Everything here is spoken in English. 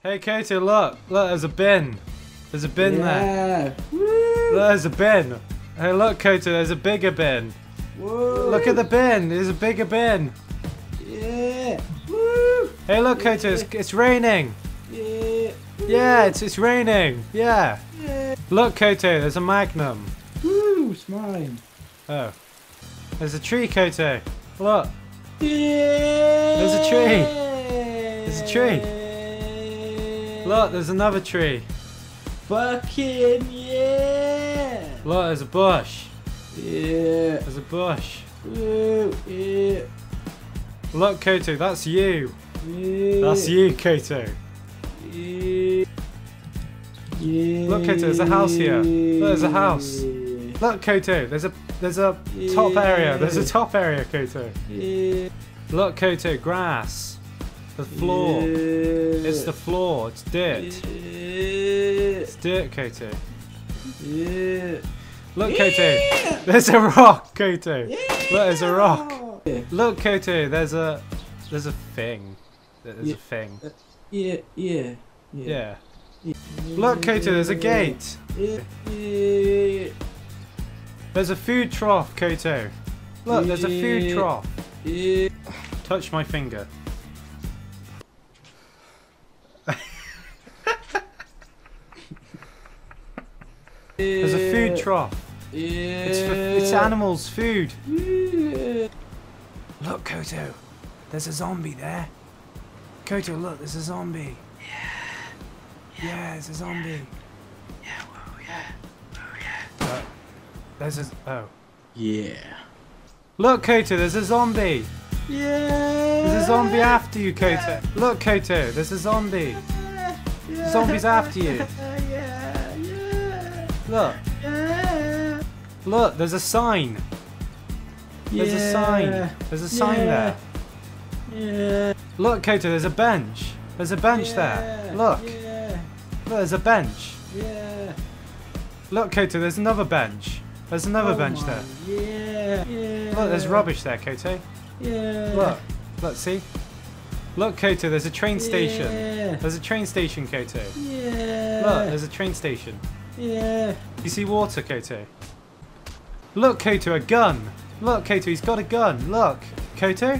Hey Koto, look, there's a bin. There's a bin there. Woo. There's a bin. Hey, look, Koto, there's a bigger bin. Whoa. Look at the bin. There's a bigger bin. Yeah. Woo. Hey, look, Koto, it's raining. Yeah. Yeah, it's raining. Yeah. Yeah. Look, Koto, there's a Magnum. Woo. It's mine. Oh. There's a tree, Koto. Look. Yeah. There's a tree. There's a tree. Look, there's another tree. Fucking yeah. Look, there's a bush. Yeah. There's a bush. Woo. Yeah. Look, Koto, that's you. Yeah. That's you, Koto. Yeah. Yeah. Look, Koto, there's a house here. Look, there's a house. Look, Koto, there's a top area. There's a top area, Koto. Yeah. Look, Koto, grass. The floor. Yeah. It's the floor. It's dirt. Yeah. It's dirt, Koto. Yeah. Look, Koto. Yeah. There's a rock, Koto. Yeah. Look, there's a rock. Yeah. Look, Koto. There's a thing. There's a thing. Yeah. Yeah. Yeah. Look, Koto. There's a gate. Yeah. Yeah. There's a food trough, Koto. Look, there's a food trough. Yeah. Touch my finger. There's a food trough. Yeah. It's animals' food. Yeah. Look, Koto. There's a zombie there. Koto, look, there's a zombie. Yeah, there's a zombie. Yeah. Whoa. Yeah. Whoa. Yeah. There's a... Oh. Yeah. Look, Koto, there's a zombie. Yeah. There's a zombie after you, Koto. Look, Koto, there's a zombie. Yeah. Zombie's after you. Yeah. Yeah. Look. Yeah. Look, there's a sign. There's a sign. There's a sign there. Yeah. Look, Koto, there's a bench. There's a bench there. Look. Yeah. Look, there's a bench. Yeah. Look, Koto, there's another bench. There's another bench there. Yeah. Yeah. Look, there's rubbish there, Koto. Yeah. Look, see? Look, Koto, there's a train station. Yeah. There's a train station, Koto. Yeah. Look, there's a train station. Yeah. You see water, Koto? Look, Koto, a gun. Look, Koto, he's got a gun. Look, Koto.